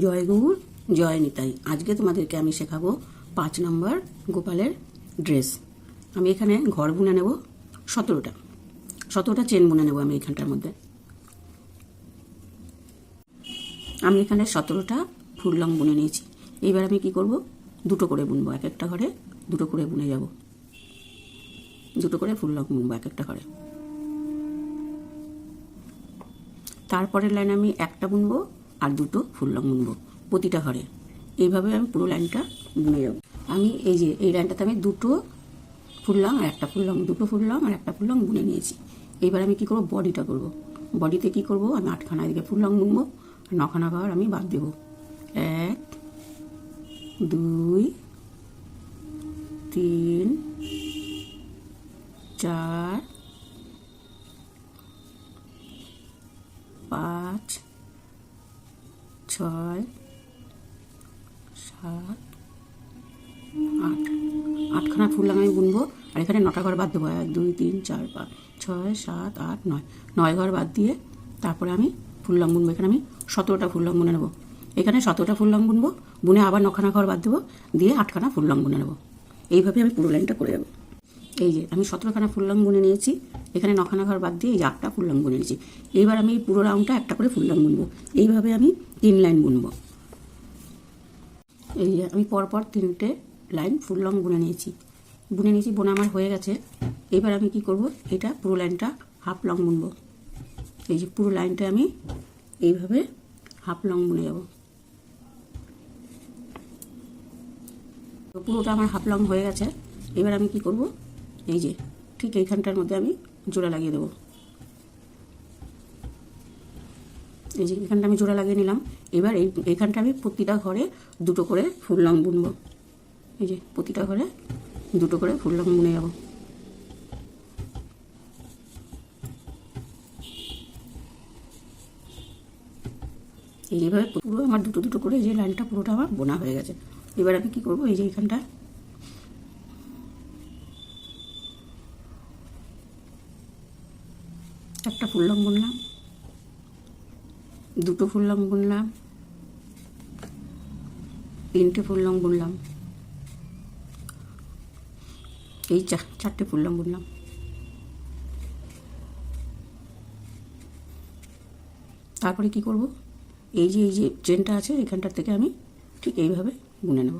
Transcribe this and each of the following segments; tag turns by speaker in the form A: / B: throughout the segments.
A: জয় গৌর জয় নিতাই। আজকে তোমাদেরকে আমি শেখাবো 5 নম্বর গোপালের ড্রেস। আমি এখানে ঘর বুনে নেব 17টা চেন বুনে নেব। আমি এখানটার মধ্যে আমি এখানে 17টা ফুল লং বুনে নিয়েছি। এইবার আমি কি করব, দুটো করে বুনবো। এক একটা ঘরে দুটো করে বুনে যাব, দুটো করে ফুল লং বুনবো এক একটা ঘরে। তারপরের লাইনে আমি একটা বুনবো আর দুটো ফুল লং বুনবো প্রতিটা ঘরে। এইভাবে আমি পুরো লাইনটা বুনে যাব। আমি এই লাইনটাতে আমি দুটো ফুল লং আর একটা ফুল লং, দুটো ফুল লং আর একটা ফুল লং বুনে নিয়েছি। এইবার আমি কি করব, বডিটা করব। বডিতে কি করব, আমি 8খানা এদিকে ফুল লং বুনবো আর 9খানা ঘর আমি বাদ দেবো। 1 2 3 4 5 6 7 8 8খানা ফুল লং আমি বুনবো আর এখানে 9টা ঘর বাদ দেবো। 1 2 3 4 5 6 7 8 9 ঘর বাদ দিয়ে তারপরে আমি ফুল লং বুনবো। এখানে আমি 17টা ফুল লং বুনে নেবো। এখানে 17টা ফুল লং বুনবো, বুনে আবার 9খানা ঘর বাদ দেবো, দিয়ে 8খানা ফুল লং বুনে নেবো। এইভাবে আমি পুরো লাইনটা করে যাবো। আমি 17খানা ফুল লং বুনে নিয়েছি। এখানে 9খানা ঘর বাদ দিয়ে 8টা ফুল লং বুনে নিয়েছি। এইবার আমি পুরো রাউন্ডটা একটা করে ফুল লং বুনবো। এইভাবে আমি 3 লাইন বুনবো। আমি পরপর 3টে লাইন ফুল লং বুনে নিয়েছি। বোনা আমার হয়ে গেছে। এবার আমি কি করব, এটা পুরো লাইনটা হাফ লং বুনবো। পুরো লাইনটা আমি এইভাবে হাফ লং বুনে যাব। পুরোটা আমার হাফ লং হয়ে গেছে। এবার আমি কি করব, ঠিক এইখানটার মধ্যে আমি জোড়া লাগিয়ে দেবো। এখানটা আমি জোড়া লাগিয়ে নিলাম। এবার এইখানটা আমি প্রতিটা ঘরে দুটো করে ফুল লং বুনবো। প্রতিটা ঘরে দুটো করে ফুল লং বুনে যাব। এইভাবে পুরো আমার দুটো দুটো করে লাইনটা পুরোটা আমার বোনা হয়ে গেছে। এবার আমি কি করবো, এইখানটা একটা ফুল লং বুনলাম, দুটো ফুল লং বুনলাম, 3টে ফুল লং বুনলাম, 4টে ফুল লং বুনলাম। তারপরে কি করব, এই যে চেনটা আছে এখানটার থেকে আমি ঠিক এইভাবে বুনে নেব।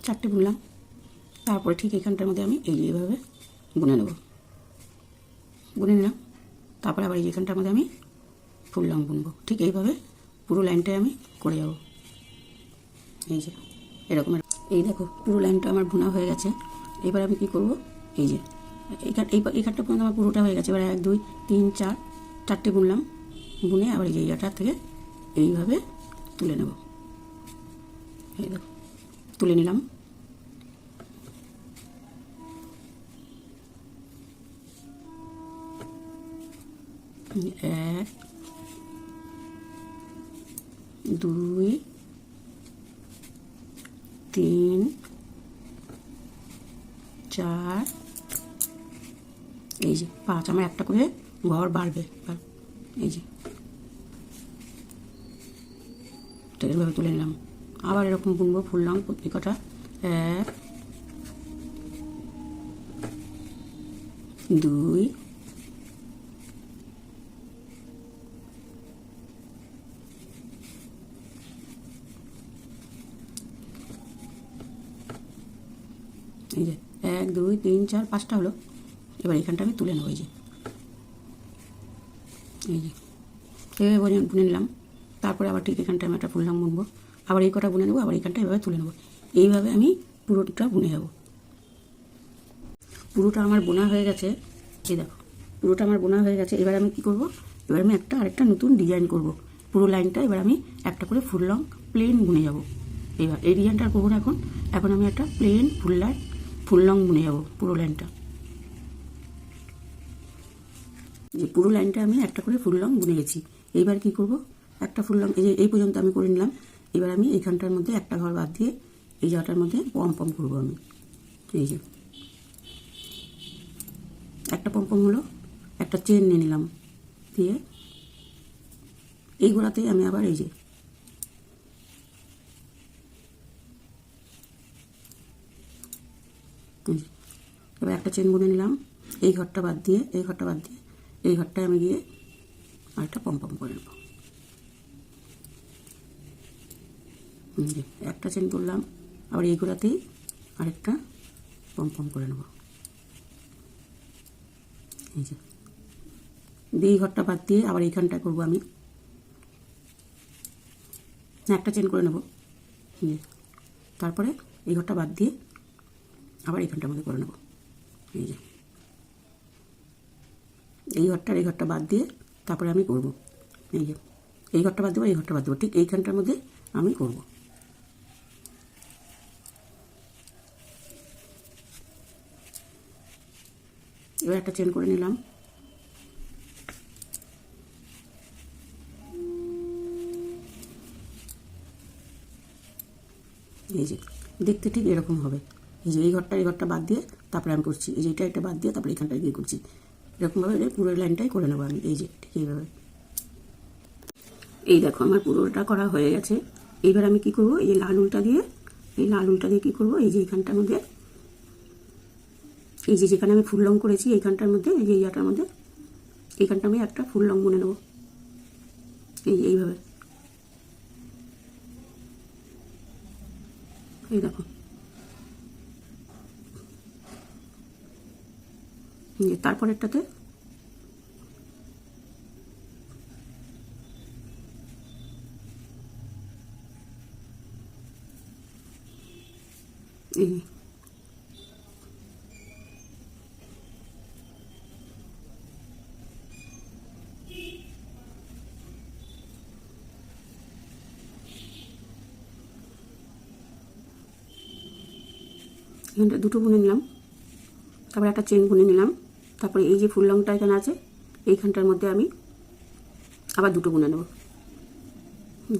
A: চারটে বুনলাম। তারপরে ঠিক এখানটার মধ্যে আমি এইভাবে বুনে নেব, বুনে নিলাম। তারপরে আবার এখানটার মধ্যে আমি ফুল লং বুনবো। ঠিক এইভাবে পুরো লাইনটাই আমি করে যাব। এরকম দেখো পুরো লাইনটা আমার বোনা হয়ে গেছে। এবার আমি কি করব, এইখানটা পর্যন্ত আমার পুরোটা হয়ে গেছে। এবার 1 2 3 4 4টে বুনলাম, বুনে আবার এই জায়গাটা থেকে এইভাবে তুলে নেব। দেখো তুলে নিলাম। এক 2 3 4 5 আমার একটা করে ঘর বাড়বে। এইভাবে তুলে নিলাম। আবার এরকম বুনবো ফুল লং প্রত্যেকটা। 1 2 1 2 3 4 5টা হলো। এবার এখানটা আমি তুলে নেবো। এইভাবে বুনে নিলাম। তারপরে আবার ঠিক এখানটা আমি একটা ফুল লং বুনবো, আবার এই কটা বুনে নেবো, আবার এখানটা এভাবে তুলে নেবো। এইভাবে আমি পুরোটা বুনে যাব। পুরোটা আমার বোনা হয়ে গেছে। দেখো পুরোটা আমার বোনা হয়ে গেছে। এবার আমি কি করব, এবার আমি আরেকটা নতুন ডিজাইন করব। পুরো লাইনটা এবার আমি একটা করে ফুল লং প্লেন বুনে যাব। এবার এই ডিজাইনটা করবো না। এখন আমি একটা প্লেন ফুল লং বুনে যাব পুরো লাইনটা। যে পুরো লাইনটা আমি একটা করে ফুল লং বুনে গেছি। এইবার কি করব, একটা ফুল লং এই পর্যন্ত আমি করে নিলাম। এবার আমি এইখানটার মধ্যে একটা ঘর বাদ দিয়ে এই জায়গাটার মধ্যে পম করবো আমি। এই যে একটা পম হলো, একটা চেন নিয়ে নিলাম, দিয়ে এই গোড়াতেই আমি আবার এই যে এবার একটা চেন বুনে নিলাম। এই ঘরটা বাদ দিয়ে এই ঘরটায় আমি গিয়ে আরেকটা পম করে নেব। একটা চেন করলাম, আবার এই গোড়াতেই আরেকটা পম করে নেব। এই যে এই ঘরটা বাদ দিয়ে আবার এইখানটা করবো আমি, একটা চেন করে নেব। তারপরে এই ঘরটা বাদ দিয়ে আবার এইখানটার মধ্যে করে নেব। এই যে এই ঘরটা বাদ দিয়ে তারপরে আমি করব, এই যে এই ঘরটা বাদ দেবো, এই ঘরটা বাদ দেবো, ঠিক এইখানটার মধ্যে আমি করব। এবার একটা চেন করে নিলাম। এই যে দেখতে ঠিক এরকম হবে। এই যে এই ঘরটা বাদ দিয়ে তারপরে আমি করছি, এই যে এটা বাদ দিয়ে তারপরে এখানটায় গিয়ে করছি। এরকমভাবে পুরো লাইনটাই করে নেবো আমি। এই যে ঠিক এইভাবে। এই দেখো আমার পুরোটা করা হয়ে গেছে। এইবার আমি কি করব, এই লাল উলটা দিয়ে কি করব, এই যে এইখানটার মধ্যে এই যে যেখানে আমি ফুল লং করেছি এইখানটার মধ্যে এই যে ইয়াটার মধ্যে এইখানটা আমি একটা ফুল লং বুনে নেব। এই যে এইভাবে, এই দেখো তারপরেরটাতে এই এখানটা দুটো বুনে নিলাম, তারপরে একটা চেন বুনে নিলাম। তারপরে এই যে ফুল লংটা এখানে আছে এইখানটার মধ্যে আমি আবার দুটো বুনে নেব।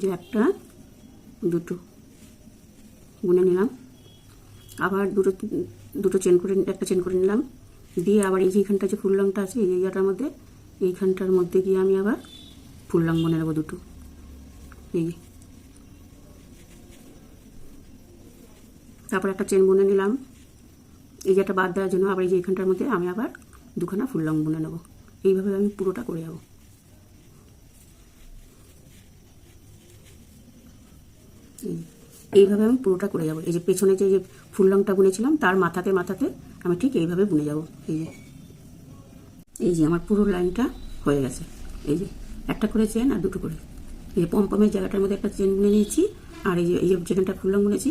A: যে একটা দুটো বুনে নিলাম, আবার দুটো চেন করে একটা চেন করে নিলাম, দিয়ে আবার এই যে এইখানটা যে ফুল লংটা আছে এই জায়গাটার মধ্যে এইখানটার মধ্যে গিয়ে আমি আবার ফুল লং বুনে নেব দুটো। এই তারপর একটা চেন বুনে নিলাম, এই যেটা বাদ দেওয়ার জন্য আবার এই যে এইখানটার মধ্যে আমি আবার দুখানা ফুল লং বুনে নেব। এইভাবে আমি পুরোটা করে যাব। এইভাবে আমি পুরোটা করে যাব। এই যে পেছনে যে ফুল লংটা বুনেছিলাম তার মাথাতে আমি ঠিক এইভাবে বুনে যাব। এই যে আমার পুরো লাইনটা হয়ে গেছে। এই যে একটা করে চেন আর দুটো করে, এই যে পমের জায়গাটার মধ্যে একটা চেন বুনে নিয়েছি, আর এই যে যেখানটা ফুল লং বুনেছি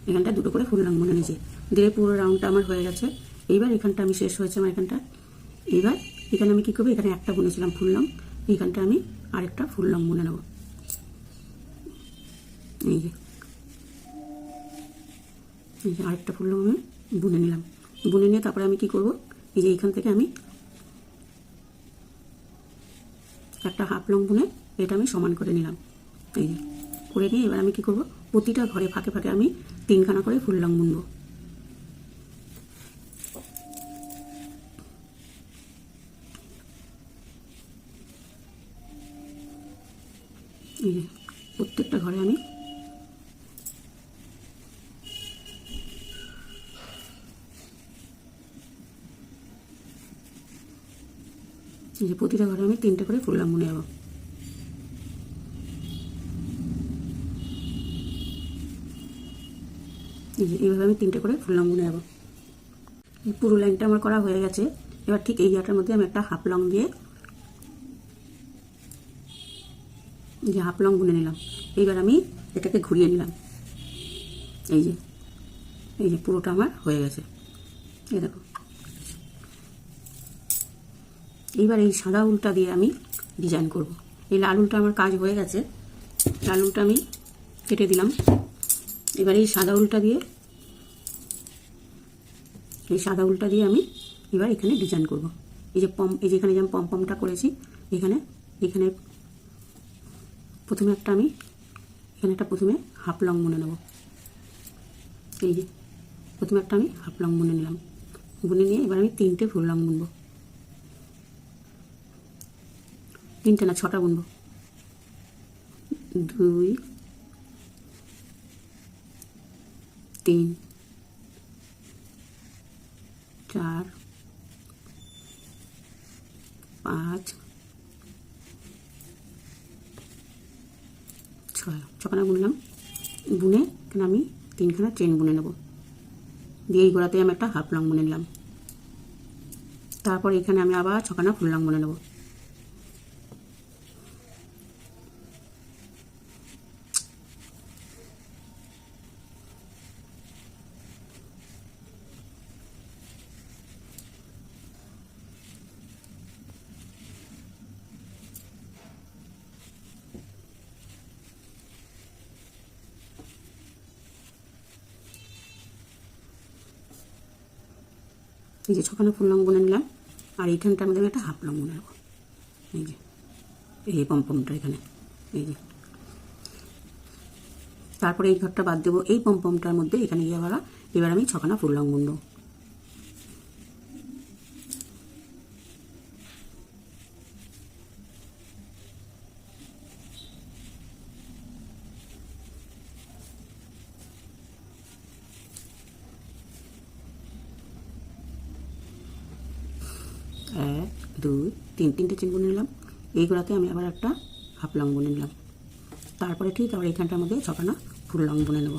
A: এখানটা দুটো করে ফুল লং বুনে নিয়েছি, দিয়ে পুরো রাউন্ডটা আমার হয়ে গেছে। এইবার এখানটা আমি শেষ হয়েছে আমার এখানটা। এইবার এখানে আমি কী করবো, এখানে একটা বুনেছিলাম ফুল লং, এইখানটা আমি আরেকটা ফুল লং বুনে নেব। এই যে আরেকটা ফুল লং আমি বুনে নিলাম। বুনে নিয়ে তারপরে আমি কি করব, এই যে এইখান থেকে আমি একটা হাফ লং বুনে এটা আমি সমান করে নিলাম। এই যে করে নিয়ে এবার আমি কি করব, প্রতিটা ঘরে ফাঁকে ফাঁকে আমি 3খানা করে ফুল লং বুনবো। এই যে প্রত্যেকটা ঘরে আমি এই যে প্রতিটা ঘরে আমি 3টে করে ফুল লং বুনে নেব। এই যে এইভাবে আমি 3টে করে ফুল লং বুনে নেব। এই পুরো লাইনটা আমার করা হয়ে গেছে। এবার ঠিক এই জায়গাটার মধ্যে আমি একটা হাফ লং দিয়ে যে হাফ লং বুনে নিলাম। এইবার আমি এটাকে ঘুরিয়ে নিলাম। এই যে পুরোটা আমার হয়ে গেছে। এই দেখো, এইবার এই সাদা উলটা দিয়ে আমি ডিজাইন করব। এই লাল উলটা আমার কাজ হয়ে গেছে, লাল উলটা আমি কেটে দিলাম। এবার এই সাদা উলটা দিয়ে আমি এবার এখানে ডিজাইন করব। এই যে এখানে যে আমি পমটা করেছি, এখানে এখানে প্রথমে একটা আমি এখানে একটা প্রথমে হাফ লং বুনে নেব। এই যে প্রথমে একটা আমি হাফ লং বুনে নিলাম, বুনে নিয়ে এবার আমি 3টে ফুল লং বুনবো, 3টে না 6টা বুনবো। 2 3 4 5 6, 6খানা বুনলাম। বুনে এখানে আমি 3খানা চেন বুনে নেব, দিয়ে এই গোড়াতে আমি একটা হাফ লং বুনে নিলাম। তারপর এখানে আমি আবার 6খানা ফুল লং বুনে নেব। এই যে 6খানা ফুল লং বুনে নিলাম, আর এইখানটার মধ্যে আমি একটা হাফ লং বুনে নেব। এই যে এই পমটা এখানে, এই যে তারপরে এই ঘরটা বাদ দেবো। এই পমটার মধ্যে এখানে গিয়ে এবার আমি 6খানা ফুল লং বুনবো। এক, 2, 3, 3টে চেন বুনে নিলাম। এই গোড়াতে আমি আবার একটা হাফ লং বুনে নিলাম। তারপরে ঠিক আবার এইখানটার মধ্যে 6খানা ফুল লং বুনে নেব।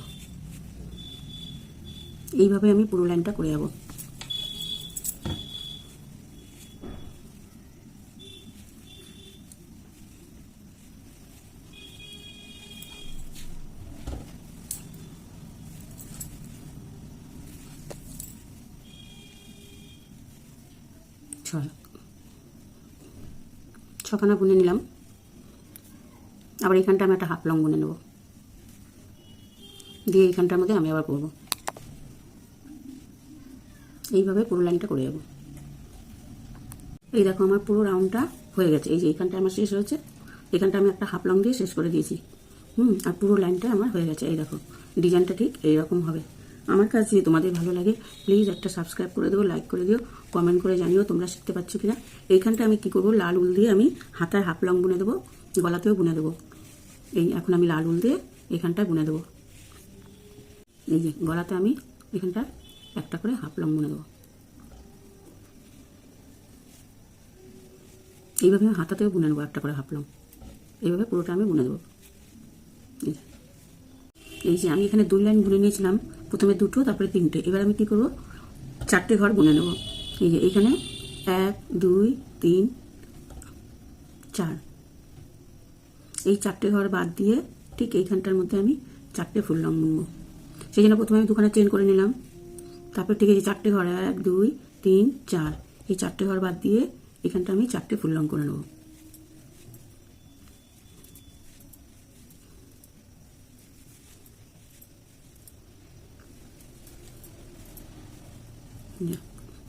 A: এইভাবে আমি পুরো লাইনটা করে যাব। ছয় 6খানা বুনে নিলাম। আবার এইখানটা আমি একটা হাফ লং বুনে নেব, দিয়ে এইখানটার মধ্যে আমি আবার করব। এইভাবে পুরো লাইনটা করে যাব। এই দেখো আমার পুরো রাউন্ডটা হয়ে গেছে। এই যে এইখানটা আমার শেষ হয়েছে, এখানটা আমি একটা হাফ লং দিয়ে শেষ করে দিয়েছি। আর পুরো লাইনটা আমার হয়ে গেছে। এই দেখো ডিজাইনটা ঠিক এইরকম হবে। আমার কাছে যদি তোমাদের ভালো লাগে প্লিজ একটা সাবস্ক্রাইব করে দেবো, লাইক করে দিও, কমেন্ট করে জানিও তোমরা শিখতে পারছো কিনা। এইখানটা আমি কি করব, লাল উল দিয়ে আমি হাতায় হাফ লং বুনে দেবো, গলাতেও বুনে দেবো। এখন আমি লাল উল দিয়ে এখানটায় বুনে দেবো। এই যে গলাতে আমি এখানটা একটা করে হাফ লং বুনে দেবো। এইভাবে আমি হাতাতেও বুনে নেবো একটা করে হাফ লং। এইভাবে পুরোটা আমি বুনে দেবো। এই যে আমি এখানে 2 লাইন বুনে নিয়েছিলাম, প্রথমে 2টো তারপরে 3টে। এবার আমি কি করব, 4টে ঘর বুনে নেব। এই যে এখানে 1 2 3 4, এই 4টে ঘর বাদ দিয়ে ঠিক এইখানটার মধ্যে আমি 4টে ফুল লং বুনবো। সেই জন্য প্রথমে আমি 2খানা চেন করে নিলাম। তারপর ঠিক আছে 4টে ঘর 1 2 3 4, এই 4টে ঘর বাদ দিয়ে এখানটা আমি 4টে ফুল লং করে নেব।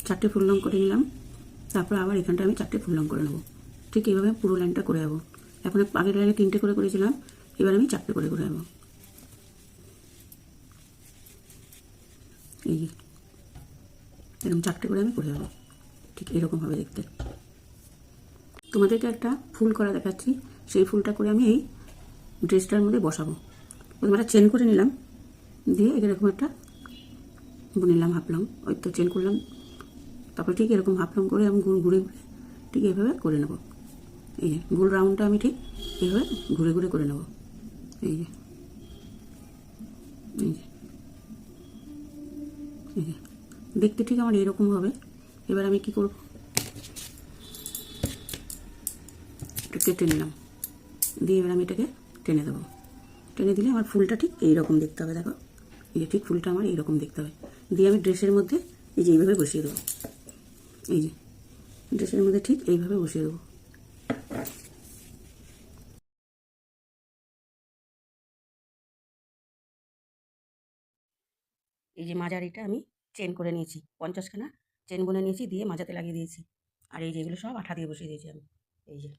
A: চারটে ফুল লং করে নিলাম। তারপর আবার এখানটা আমি 4টে ফুল লং করে নেব। ঠিক এইভাবে পুরো লাইনটা করে যাবো। এখন আগের লাইনে 3টে করে করেছিলাম, এবার আমি 4টে করে করে যাবো। এই এরকম 4টে করে আমি করে যাবো। ঠিক এরকম হবে দেখতে। তোমাদেরকে একটা ফুল করা দেখাচ্ছি। সেই ফুলটা করে আমি এই ড্রেসটার মধ্যে বসাবো। প্রথমে একটা চেন করে নিলাম, দিয়ে এরকম একটা বুনে নিলাম হাফ লং। ওই তো চেন করলাম, তারপরে ঠিক এরকম হাফ লং করে আমি ঘুরে ঘুরে ঠিক এইভাবে করে নেব। এই যে গোল রাউন্ডটা আমি ঠিক এইভাবে ঘুরে ঘুরে করে নেব। এই যে এই যে এই যে দেখতে ঠিক আমার এরকম হবে। এবার আমি কি করব, একটু কেটে নিলাম, দিয়ে এবার আমি এটাকে টেনে দেবো। টেনে দিলে আমার ফুলটা ঠিক এইরকম দেখতে হবে। দেখো এই যে ঠিক ফুলটা আমার এইরকম দেখতে হবে। দিয়ে আমি ড্রেসের মধ্যে এই যে এইভাবে বসিয়ে দেবো। এই যে ড্রেসের মধ্যে ঠিক এইভাবে বসিয়ে দেবো। এই যে মাঝারিটা আমি চেন করে নিয়েছি, 50খানা চেন বুনে নিয়েছি, দিয়ে মাঝাতে লাগিয়ে দিয়েছি। আর এই যে এগুলো সব আঠা দিয়ে বসিয়ে দিয়েছি আমি, এই যে